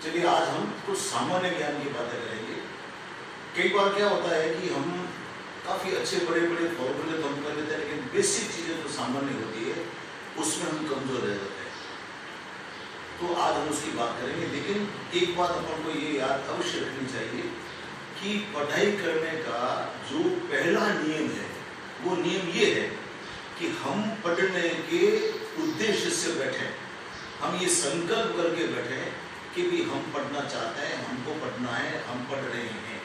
चलिए आज हम कुछ सामान्य ज्ञान की बातें करेंगे। कई बार क्या होता है कि हम काफ़ी अच्छे बड़े बड़े फॉर्मूले तो हम कर लेते हैं, लेकिन बेसिक चीज़ें जो सामान्य होती है उसमें हम कमज़ोर रह जाते हैं। तो आज हम उसकी बात करेंगे, लेकिन एक बात अपन को ये याद अवश्य रखनी चाहिए कि पढ़ाई करने का जो पहला नियम है वो नियम ये है कि हम पढ़ने के उद्देश्य से बैठे, हम ये संकल्प करके बैठे कि भी हम पढ़ना चाहते हैं, हमको पढ़ना है, हम पढ़ रहे हैं।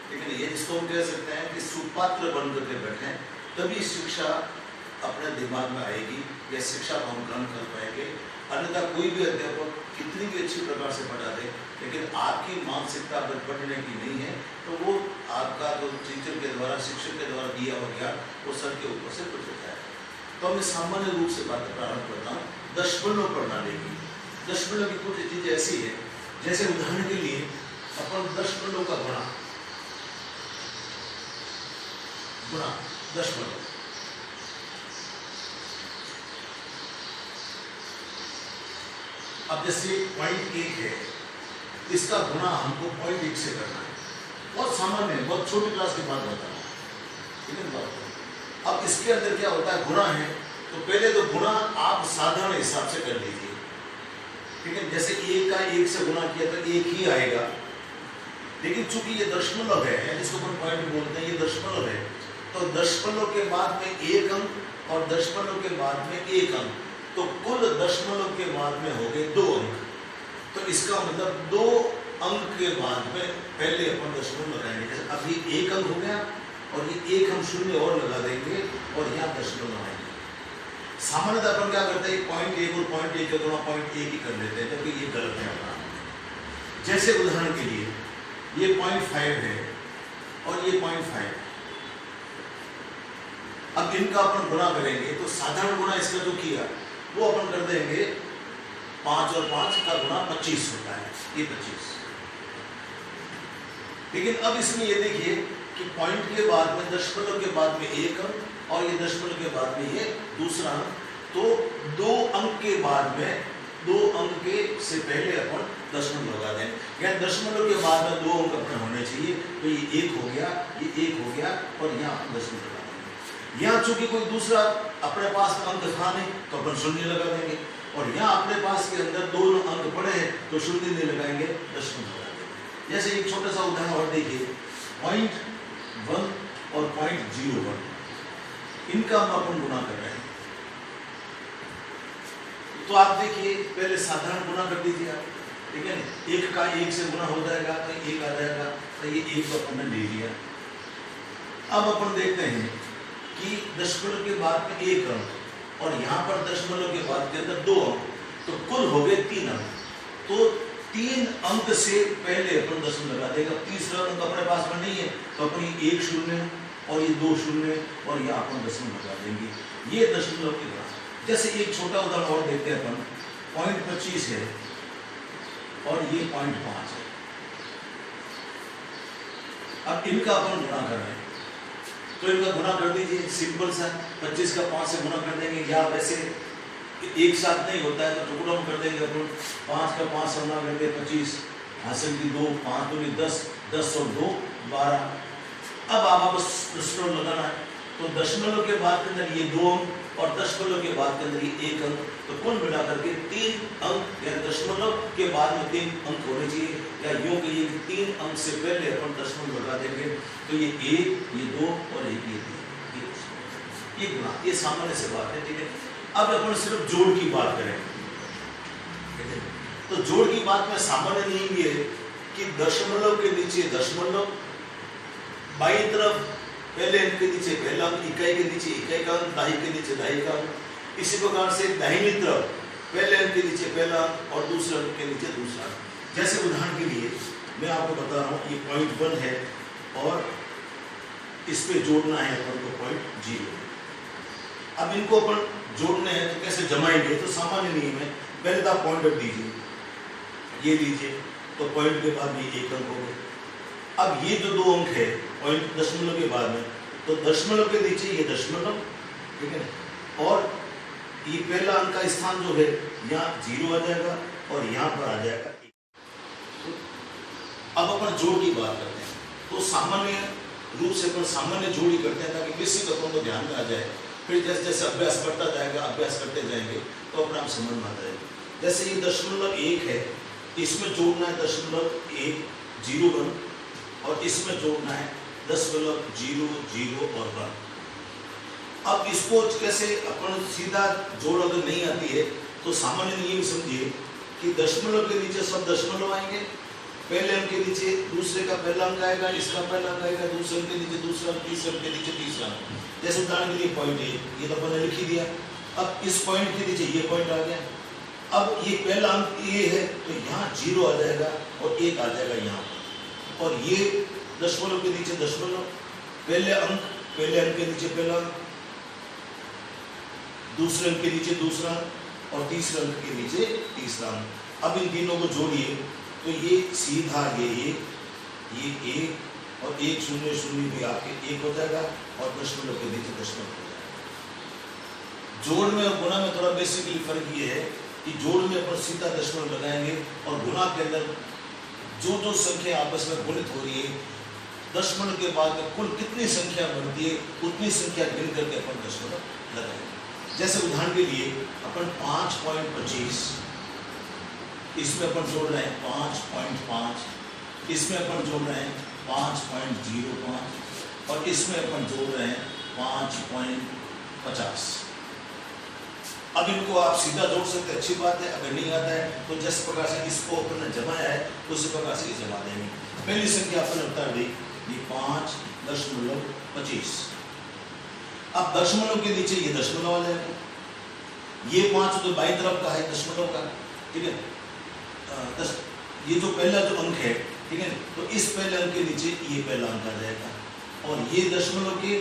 लेकिन ये जिसको हम कह सकते हैं कि सुपात्र बन करके बैठे, तभी शिक्षा अपने दिमाग में आएगी या शिक्षा को हम ग्रहण कर पाएंगे। अन्यथा कोई भी अध्यापक कितनी भी अच्छी प्रकार से पढ़ा दे, लेकिन आपकी मानसिकता अगर पढ़ने की नहीं है तो वो आपका जो टीचर के द्वारा, शिक्षक के द्वारा दिया हुआ ज्ञान वो सर के ऊपर से टूट जाता है। तो मैं सामान्य रूप से बात प्रारंभ करता हूँ दशमलव प्रणाली की। दशमलव की कुछ चीज़ ऐसी है, जैसे उदाहरण के लिए अपन दशमलव का गुणा दशमलव, अब जैसे 0.1 है, इसका गुणा हमको 0.1 से करना है। बहुत सामान्य है, बहुत छोटी क्लास की बात बताना है, ठीक है बात। अब इसके अंदर क्या होता है, गुणा है तो पहले तो गुणा आप साधारण हिसाब से कर लीजिए, ठीक है। जैसे 1 का 1 से गुणा किया तो 1 ही आएगा, लेकिन चूंकि ये दशमलव है, जिसको अपन पॉइंट बोलते हैं, ये दशमलव है, तो दशमलव के बाद में 1 अंक और दशमलव के बाद में 1 अंक, तो कुल दशमलव के बाद में हो गए 2 अंक। तो इसका मतलब 2 अंक के बाद में पहले अपन दशमलव लगाएंगे। जैसे अभी 1 अंक हो गया और ये 1 हम शून्य और लगा देंगे और यहाँ दशमलव लगाएंगे। सामान्यतः अपन क्या करते हैं, 0.1 और 0.1 का गुणा 0.1 ही कर लेते हैं, जबकि ये गलत है अपना। जैसे उदाहरण के लिए ये 0.5 है और ये 0.5, अब इनका अपन गुणा करेंगे तो साधारण गुणा इसका जो किया वो अपन कर देंगे 5 और 5 का गुणा 25 होता है, ये 25। लेकिन अब इसमें ये देखिए कि पॉइंट के बाद में, दशमलव के बाद में 1 अंक और ये दशमलव के बाद में ये दूसरा अंक, तो 2 अंक के बाद में, 2 अंक के से पहले अपन दशमलव लगा देंगे। यानी दशमलव के बाद में 2 अंक अपने होने चाहिए, तो ये 1 हो गया, ये 1 हो गया और यहाँ अपन दशमलव लगा देंगे। यहाँ चूंकि कोई दूसरा अपने पास में अंक था नहीं तो अपन शून्य लगा देंगे, और यहाँ अपने पास के अंदर 2 अंक पड़े हैं तो शून्य नहीं लगाएंगे, दशमलव लगा देंगे। जैसे एक छोटा सा उदाहरण और देखिए, 0.1 और 0.01, इनका हम अपन गुणा कर रहे हैं। तो आप देखिए पहले साधारण गुणा कर दीजिए आप, ठीक है। 1 का 1 से गुणा हो जाएगा तो 1 आ जाएगा, तो ये 1 को अपन ने ले लिया। अब अपन देखते हैं कि दशमलव के बाद में 1 अंक और यहाँ पर दशमलव के बाद के अंदर 2 अंक, तो कुल हो गए 3 अंक। तो 3 अंक से पहले अपन दशमलव लगा देगा। तीसरा अंक अपने पास में नहीं है तो अपन ये 1 शून्य और ये 2 शून्य और यहाँ अपन दशमलव लगा देंगे। ये दशमलव की बात। जैसे एक छोटा उदाहरण और देखते हैं अपन, 0.25 है और ये 0.5 है। अब इनका अपन गुणा कर रहे हैं, तो इनका गुणा कर दीजिए, सिंपल सा। 25 का 5 से गुणा कर देंगे, या वैसे एक साथ नहीं होता है तो टुकड़ा में कर देंगे अपन। 5 का 5 से गुणा करके 25, हासिल की 2, 5 दूनी 10, 10 और 2 12। अब आप बस दशमलव लगाना है, तो दशमलव के बाद के अंदर ये 2 अंक और दशमलव के बाद के अंदर ये 1 अंक, तो कुल मिला करके 3 अंक, या दशमलव के बाद में 3 अंक होने चाहिए, या यूं कहिए कि 3 अंक से पहले अपन दशमलव लगा देंगे, तो ये 1, ये 2 और ये 3, ये गुणा। ये सामान्य से बात है, ठीक है। अब अपन सिर्फ जोड़ की बात करें, तो जोड़ की बात में सामान्य नियम ये है कि दशमलव के नीचे दशमलव, बाईं तरफ पहले अंक के नीचे पहला अंक, इकाई के नीचे इकाई का अंक, दहाई के नीचे दहाई का अंक। इसी प्रकार से दाहिनी तरफ पहले अंक के नीचे पहला अंक और दूसरे अंक के नीचे दूसरा अंक। जैसे उदाहरण के लिए मैं आपको बता रहा हूँ, ये 0.1 है और इस पे जोड़ना है अपन को 0.0। अब इनको अपन जोड़ने हैं तो कैसे जमाएंगे, तो सामान्य नियम है, पहले तो आप पॉइंट रख दीजिए, ये लीजिए, तो पॉइंट के बाद ये 1 अंक हो गए। अब ये जो 2 अंक है पॉइंट दशमलव के बाद में, तो दशमलव के नीचे ये दशमलव, ठीक है, और ये पहला अंक का स्थान जो है यहाँ 0 आ जाएगा और यहाँ पर आ जाएगा 1। अब अपन जोड़ की बात करते हैं, तो सामान्य रूप से अपन सामान्य जोड़ ही करते हैं ताकि बेसिक अपन को ध्यान में आ जाए। फिर जैसे जैसे अभ्यास बढ़ता जाएगा, अभ्यास करते जाएंगे तो अपने आप समझ में आता है। जैसे ये 0.1 है, इसमें जोड़ना है 0.1 और इसमें जोड़ना है 0.00 और 1। अब इसको कैसे अपन सीधा जोड़ अगर नहीं आती है तो सामान्य नियम समझिए कि दशमलव के नीचे सब दशमलव आएंगे, पहले अंक के नीचे दूसरे का पहला अंक आएगा, इसका पहला अंक आएगा, दूसरे अंक के नीचे दूसरा अंक, तीसरे अंक के नीचे तीसरा अंक। जैसे उदाहरण के लिए पॉइंट ये तो अपन ने लिख ही दिया। अब इस पॉइंट के नीचे ये पॉइंट आ गया, अब ये पहला अंक ये है तो यहाँ 0 आ जाएगा और 1 आ जाएगा यहाँ पर, और ये दशमलव के नीचे दशमलव, पहले अंक के नीचे पहला अंक, दूसरे अंक के नीचे दूसरा अंक और तीसरे अंक के नीचे तीसरा अंक। अब इन तीनों को जोड़िए तो ये सीधा ये 1 और 1 0 0 भी आपके 1 हो जाएगा और दशमलव के नीचे दशमलव हो जाएगा। जोड़ में और गुणा में थोड़ा बेसिकली फर्क ये है कि जोड़ में अपन सीधा दशमलव लगाएंगे और गुणा के अंदर जो संख्या आपस में गुणित हो रही है, दशमलव के बाद में कुल कितनी संख्या बनती है उतनी संख्या गिन करके अपन दशमलव लगाएंगे। जैसे उदाहरण के लिए अपन 5.25 इसमें अपन जोड़ रहे हैं 5.5, इसमें अपन जोड़ रहे हैं 5.05 और इसमें अपन जोड़ रहे हैं 5.50। अब इनको आप सीधा जोड़ सकते हैं, अच्छी बात है। अगर नहीं आता है तो जिस प्रकार से इसको अपन ने जमाया है उसी प्रकार से जमा देंगे। पहली संख्या अपन बता दी ये 5.25। अब दशमलव के नीचे ये दशमलव आ जाएगा, ये 5 तो बाईं तरफ का है दशमलव का, ठीक है। ये जो पहला जो अंक है, ठीक है, तो इस पहले अंक के नीचे ये पहला अंक आ जाएगा और ये दशमलव के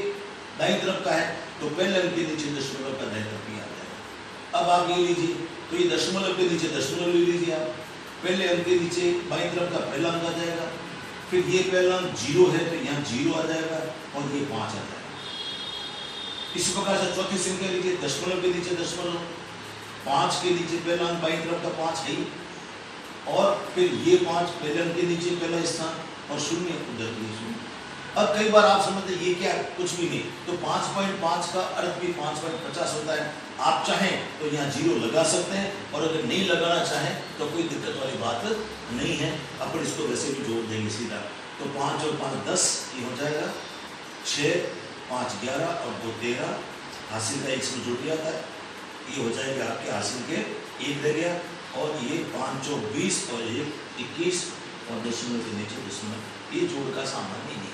दाईं तरफ का है तो पहले अंक के नीचे दशमलव का दाईं तरफ ही आ जाएगा। अब आप ये लीजिए तो ये दशमलव के नीचे दशमलव ले लीजिए आप, पहले अंक के नीचे बाईं तरफ का पहला अंक आ जाएगा, फिर ये पहला अंक 0 है तो यहाँ 0 आ जाएगा और ये 5 आ जाएगा। इसी प्रकार से चौथी संख्या लीजिए, दशमलव के नीचे दशमलव, 5 के नीचे पहला अंक बाईं तरफ का 5 है ही, और फिर ये 5 पहले अंक के नीचे पहला स्थान और 0 उधर भी 0। अब कई बार आप समझते ये क्या कुछ भी नहीं, तो 5.5 का अर्थ भी 5.50 होता है। आप चाहें तो यहाँ 0 लगा सकते हैं और अगर नहीं लगाना चाहें तो कोई दिक्कत वाली बात नहीं है, अपन इसको वैसे भी जोड़ देंगे सीधा। तो 5 और 5 10 ये हो जाएगा, 6 5 11 और 2 13, हासिल का 1 से जुड़ जाता है, ये हो जाएगा आपके हासिल के 1 रह गया और ये 5 चौक 20 और 1 21 और दशमलव के नीचे दशमलव, ये जोड़ का सामान्य नहीं है।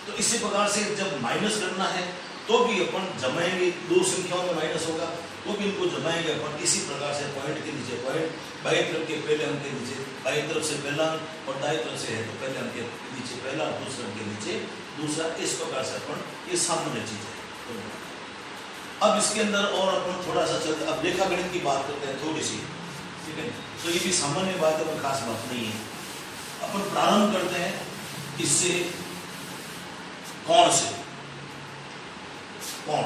तो इसी प्रकार से जब माइनस करना है तो भी अपन जमाएंगे, दो संख्याओं में माइनस होगा तो भी इनको जमाएंगे अपन इसी प्रकार से, पॉइंट के नीचे पॉइंट, बाईं तरफ के पहले अंक के नीचे बाईं तरफ से पहला अंक और दाईं तरफ से है तो पहले अंक के नीचे पहला, दूसरे अंक के नीचे दूसरा, इस प्रकार से अपन ये सामान्य चीज है। अब इसके अंदर और अपन थोड़ा सा चलते, अब रेखा गणित की बात करते हैं थोड़ी सी, ठीक है। तो ये भी सामान्य बात है, खास बात नहीं है। अपन प्रारंभ करते हैं इससे, कौन से कौन,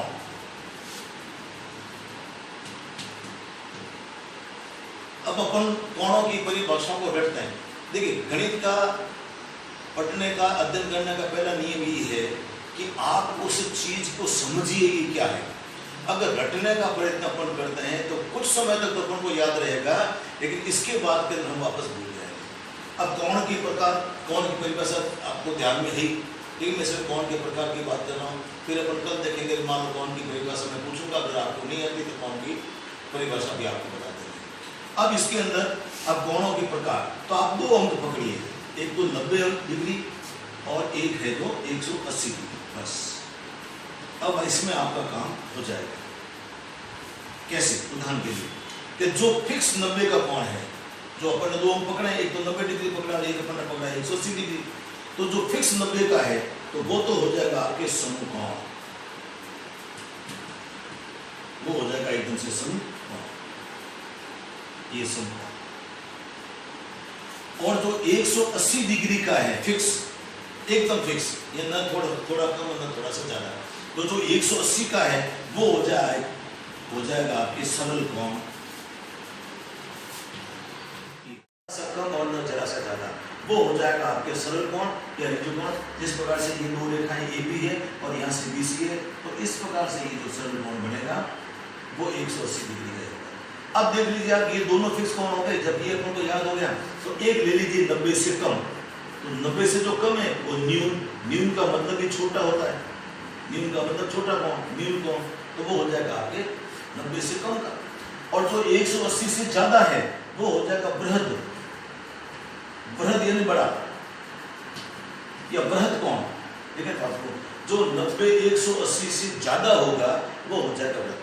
अब अपन कोणों की परिभाषाओं को रटते हैं। देखिए गणित का पढ़ने का, अध्ययन करने का पहला नियम ये है कि आप उस चीज को समझिए ये क्या है। अगर रटने का प्रयत्न अपन करते हैं तो कुछ समय तक तो अपन को याद रहेगा, लेकिन इसके बाद फिर हम वापस भूल जाएंगे। अब कौन की प्रकार, कौन की परिभाषा आपको ध्यान में है, लेकिन मैं सिर्फ कौन के प्रकार की बात कर रहा हूँ। फिर अपन कल देखेंगे, मान लो कौन की परिभाषा मैं पूछूंगा, अगर आपको नहीं आती तो कौन की परिभाषा भी आपको बता देंगे। अब इसके अंदर अब कोणों के प्रकार, तो आप 2 अंक पकड़िए, एक तो 90 डिग्री और एक है तो 180 डिग्री, बस। अब इसमें आपका काम हो जाएगा। कैसे? उदाहरण के लिए कि जो फिक्स 90 का कोण है, जो अपन ने 2 अंक पकड़े, एक तो 90 डिग्री पकड़ा, एक अपन ने पकड़ा 180 डिग्री, तो जो फिक्स 90 का है तो वो तो हो जाएगा आपके समूह कोण, वो हो जाएगा एकदम से समूह कोण, ये समूह। और जो 180 डिग्री का है फिक्स, एकदम फिक्स, ये ना थोड़ा कम ना थोड़ा सा ज्यादा, तो जो 180 का है वो हो जाएगा आपके सरल कोण, कम और न जरा सा ज्यादा। वो हो जाएगा आपके सरल कोण या रज्जुकोण। जिस प्रकार से ये दो रेखाएं AB है और यहाँ से BC है, तो इस प्रकार से ये जो सरल कोण बनेगा वो 180 डिग्री का होगा। अब देख लीजिए आप, ये दोनों फिक्स कोण हो गए। जब ये कोण को याद हो गया तो एक ले लीजिए 90 से कम। तो 90 से जो कम है वो न्यून, न्यून का मतलब ही छोटा होता है, न्यून का मतलब छोटा कोण, न्यून कोण, तो वो हो जाएगा आपके 90 से कम का। और जो 180 से ज्यादा है वो हो जाएगा बृहद, बृहद यानी बड़ा या बृहद कोण। ठीक है आपको, जो 90 180 से ज्यादा होगा वो हो जाएगा बृहद।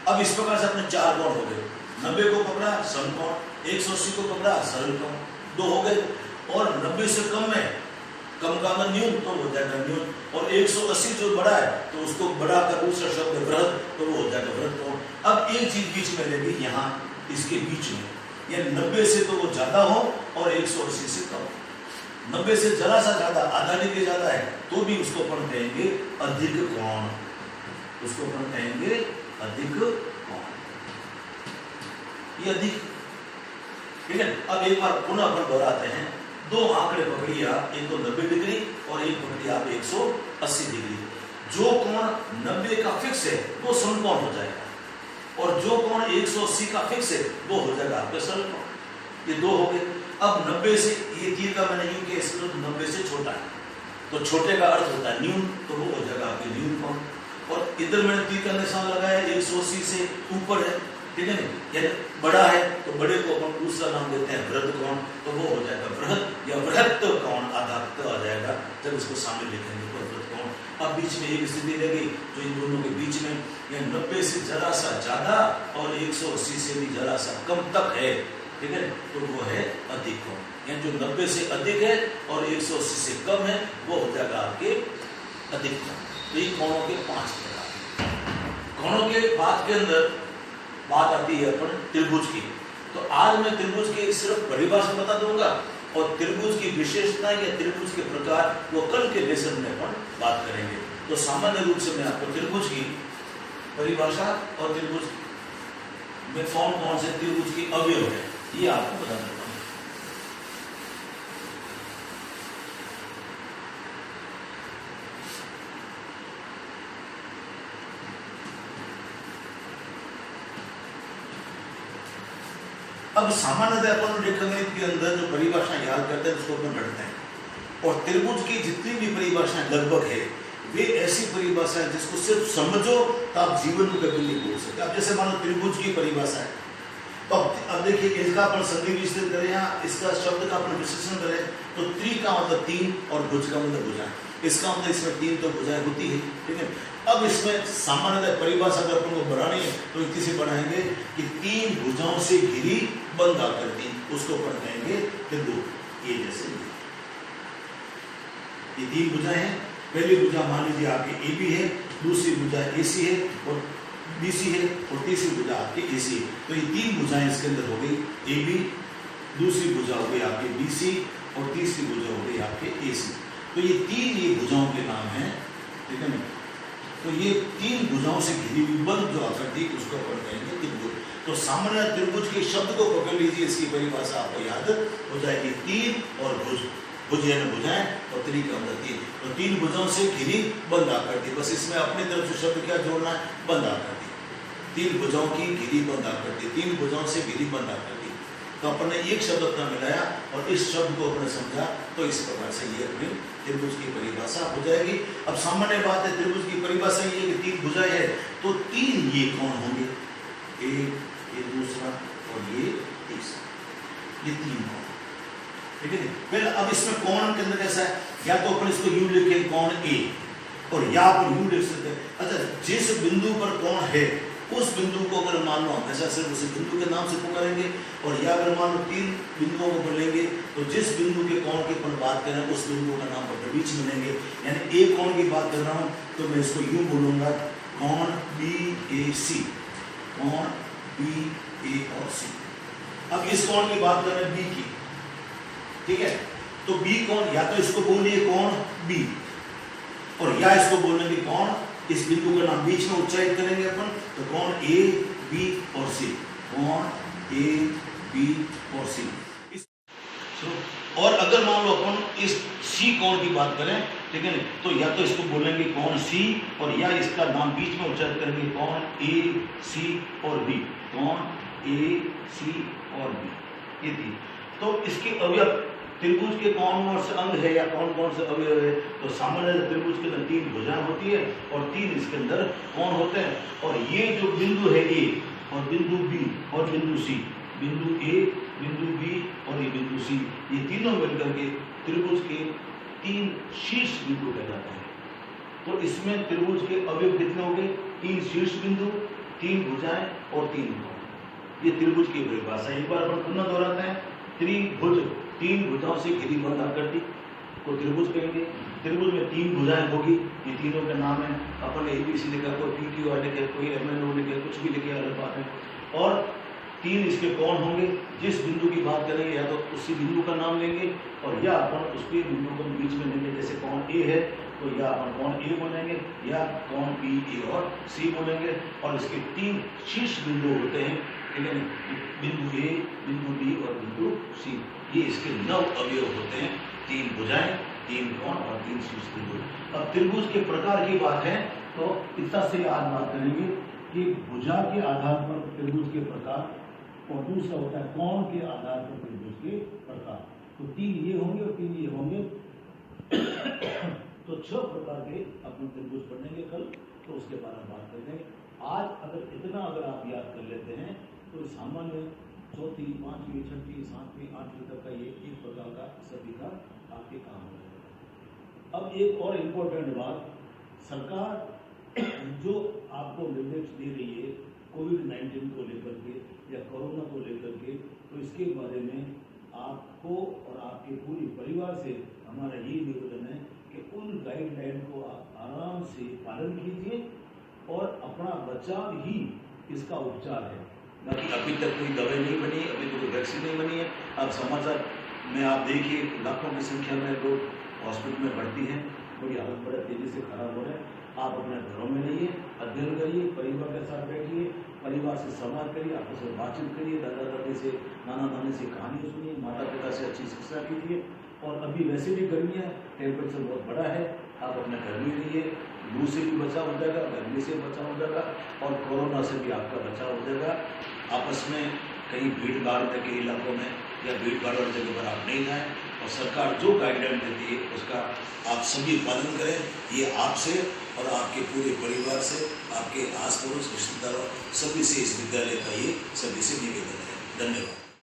अब इस प्रकार से अपने चार कोण हो गए, 90 को पकड़ा सरल कोण, 180 को पकड़ा सरल कोण, दो हो गए। और 90 से कम में, कम का मतलब न्यून, तो हो जाएगा न्यून। और 180 जो बड़ा है तो उसको बड़ा का दूसरा शब्द बृहद, तो वो हो जाएगा बृहद कोण। अब एक चीज बीच में रहेगी, यहाँ इसके बीच में, या 90 से तो वो ज्यादा हो और 180 से कम। 90 से जरा सा ज्यादा, आधा डिग्री ज्यादा है तो भी उसको अपन कहेंगे अधिक कोण, उसको अपन कहेंगे अधिक कोण, ये अधिक। ठीक है, अब एक बार पुनः अपन दोहराते हैं। दो आंकड़े पकड़िए आप, एक तो 90 डिग्री और एक पकड़िए आप 180 डिग्री। जो कोण 90 का फिक्स है वो समकोण हो जाएगा, और जो कोण 180 का फिक्स है वो हो जाएगा आपके सरल कोण। ये दो हो गए। अब 90 से, ये तीर का मैंने यूं किया, इसका 90 से छोटा है, तो छोटे का अर्थ होता है न्यून, तो वो हो जाएगा आपके न्यून कोण। और इधर मैंने तीर का निशान लगाया 180 से ऊपर है, ठीक है, यानी बड़ा है, तो बड़े को अपन दूसरा नाम देते हैं बृहद कोण, तो वो हो जाएगा बृहद या बृहत् कोण, आधार आ जाएगा जब इसको सामने लिखेंगे तो बृहद कोण। अब बीच में एक स्थिति रहेगी जो इन दोनों के बीच में, या 90 से जरा सा ज्यादा और 180 से भी जरा सा कम तक है, ठीक है, तो वो है अधिक कोण। यानी जो 90 से अधिक है और 180 से कम है वो हो जाएगा आपके अधिक कोण। तो ये कोणों के 5 प्रकार। कोणों के बाद के अंदर बात आती है अपन त्रिभुज की। तो आज मैं त्रिभुज की सिर्फ परिभाषा बता दूंगा, और त्रिभुज की विशेषता या त्रिभुज के प्रकार वो कल के लेसन में अपन बात करेंगे। तो सामान्य रूप से मैं आपको त्रिभुज की परिभाषा और त्रिभुज में कौन कौन से त्रिभुज की अवयव है ये आपको बता देता हूं। अब सामान्यतः अपन रेखागणित के अंदर जो परिभाषा याद करते हैं उसको अपन रटते हैं, और त्रिभुज की जितनी भी परिभाषाएं लगभग है वे ऐसी परिभाषा है जिसको सिर्फ समझो तो आप जीवन में कभी नहीं बोल सकते। अब जैसे मानो त्रिभुज की परिभाषा है, तो अब देखिए इसका अपन संधि विस्तृत करें या इसका शब्द का अपन विश्लेषण करें, तो त्रि का मतलब 3 और भुज का मतलब भुजाएं। इसका मतलब इसमें 3 तो भुजाएं होती है, ठीक है। अब इसमें सामान्यतः परिभाषा अगर अपन को बढ़ानी है तो इतनी से बढ़ाएंगे कि 3 भुजाओं से घिरी बंद आकृति, उसको अपन कहेंगे त्रिभुज। ये जैसे ये 3 भुजाएं हैं। पहली भुजा मान लीजिए आपकी AB है, दूसरी भुजा AC है और BC है, और तीसरी भुजा आपकी AC है। तो ये 3 भुजाएं इसके अंदर हो गई AB, दूसरी भुजा हो गई आपकी BC और तीसरी भुजा हो गई आपके AC। तो ये 3 भुजाओं के नाम हैं, ठीक है ना। तो ये 3 भुजाओं से घिरी हुई बंद जो आकृति उसको अपन कहेंगे त्रिभुज। तो सामान्य त्रिभुज के शब्द को पकड़ लीजिए, इसकी परिभाषा आपको याद हो जाएगी 3 और भुज, भुज यानी भुजाएं और त्रि का मतलब 3। तो 3 भुजाओं से घिरी बंद आकृति, बस इसमें अपने तरफ से शब्द क्या जोड़ना है, बंद आकृति। 3 भुजाओं की घिरी बंद आकृति, 3 भुजाओं से घिरी बंद आकृति। तो अपन ने एक शब्द अपना मिलाया और इस शब्द को अपने समझा, तो इस प्रकार से ये अपनी त्रिभुज की परिभाषा हो जाएगी। अब सामान्य बात है, त्रिभुज की परिभाषा ये कि 3 भुजाएं है, तो 3 ये कौन होंगे, एक, ये दूसरा और ये तीसरा, ये 3 कौन, ठीक है। फिर अब इसमें कौन के अंदर कैसा है, या तो अपन इसको यूं लिखें कौन A, और या अपन यूं लिख सकते हैं। अच्छा, जिस बिंदु पर कौन है उस बिंदु को अगर मान लो हमेशा सिर्फ उस बिंदु के नाम से पुकारेंगे, और या अगर मान लो 3 बिंदुओं को बोलेंगे तो जिस बिंदु के कोण की अपन बात कर रहे हैं उस बिंदु का नाम अपने बीच में लेंगे। यानी A कोण की बात कर रहा हूं तो मैं इसको यूं बोलूंगा कोण BAC, कोण BA और C। अब इस कोण की बात कर रहे हैं B की, ठीक है। तो B कोण, या तो इसको बोलिए कोण B, और या इसको बोलेंगे कोण, इस बिंदु का नाम बीच में उच्चारित करेंगे अपन, तो कोण A, B और C, कोण A, B और C। और अगर मान लो अपन इस सी कोण की बात करें, ठीक है, तो या तो इसको बोलेंगे कोण सी, और या इसका नाम बीच में उच्चारण करेंगे कोण ए सी और बी, कोण ए सी और बी, ये थी। तो इसके अवयव त्रिभुज के कौन से अंग है या कौन कौन से अवयव है, तो सामान्य त्रिभुज के अंदर 3 भुजाएं होती है और 3 इसके अंदर कोण होते हैं। और ये जो बिंदु है ए और बिंदु बी और बिंदु सी, बिंदु ए, बिंदु बी और ये बिंदु सी, ये तीनों मिलकर के त्रिभुज के 3 शीर्ष बिंदु कहलाते हैं। तो इसमें त्रिभुज के अवयव कितने हो गए? 3 शीर्ष बिंदु, 3 भुजाएं और 3 कोण। ये त्रिभुज की परिभाषा। एक बार अपन पुनः दोहराते हैं। त्रिभुज 3 भुजाओं से घिरी बंद आकृति को त्रिभुज कहेंगे। त्रिभुज में 3 भुजाएं होगी, ये तीनों का नाम है। अपन ने ABC लिखा, कोई PQR लिखे, कोई MNO लिखे, कुछ भी लिखे, अलग बात है। और 3 इसके कोण होंगे। जिस बिंदु की बात करेंगे या तो उसी बिंदु का नाम लेंगे और या अपन उसके बिंदु को बीच में लेंगे। जैसे कोण A है तो या अपन कोण A बोलेंगे या कोण B, A और C बोलेंगे। और इसके 3 शीर्ष बिंदु होते हैं, ठीक है, बिंदु A, बिंदु B और बिंदु C। ये इसके 9 अवयव होते हैं, 3 भुजाएं, 3 कोण और 3 शीर्ष बिंदु। अब त्रिभुज के प्रकार की बात है तो इतना से आज बात करेंगे कि भुजा के आधार पर त्रिभुज के प्रकार, और दूसरा होता है कोण के आधार पर त्रिभुज के प्रकार। तो 3 ये होंगे और 3 ये होंगे। तो 6 प्रकार के अपन त्रिभुज पढ़ेंगे कल, तो उसके बारे में बात करेंगे। आज अगर आप याद कर लेते हैं तो सामान्य 4वीं, 5वीं, 6वीं, 7वीं, 8वीं तक का ये एक प्रकार का सभी का आपके काम हो जाएगा। अब एक और इम्पोर्टेंट बात, सरकार जो आपको निर्देश दे रही है कोविड-19 को लेकर के या कोरोना को लेकर के, तो इसके बारे में आपको और आपके पूरे परिवार से हमारा यही निवेदन है कि उन गाइडलाइन को आप आराम से पालन कीजिए और अपना बचाव ही इसका उपचार है। बाकी अभी तक कोई दवाई नहीं बनी, अभी तो कोई वैक्सीन नहीं बनी है। अब समाचार में आप देखिए लाखों की संख्या में लोग हॉस्पिटल में भर्ती हैं, उनकी हालत बड़े तेजी से खराब हो रहा है। आप अपने घरों में रहिए, अध्ययन करिए, परिवार के साथ बैठिए, परिवार से संवाद करिए, आपस में बातचीत करिए, दादा दादी से, नाना नानी से कहानी सुनिए, माता पिता से अच्छी शिक्षा कीजिए। और अभी वैसे भी गर्मी है, टेम्परेचर बहुत बड़ा है, आप अपने घर में रहिए, लू से भी बचाव हो जाएगा, गर्मी से बचाव हो जाएगा और कोरोना से भी आपका बचाव हो जाएगा। आपस में कहीं भीड़ भाड़ के इलाकों में या भीड़ भाड़ वाली जगह पर आप नहीं जाएं और सरकार जो गाइडलाइन देती है उसका आप सभी पालन करें। ये आपसे और आपके पूरे परिवार से, आपके आस पड़ोस रिश्तेदारों सभी से इस विद्यालय का ये सभी से निवेदन है। धन्यवाद।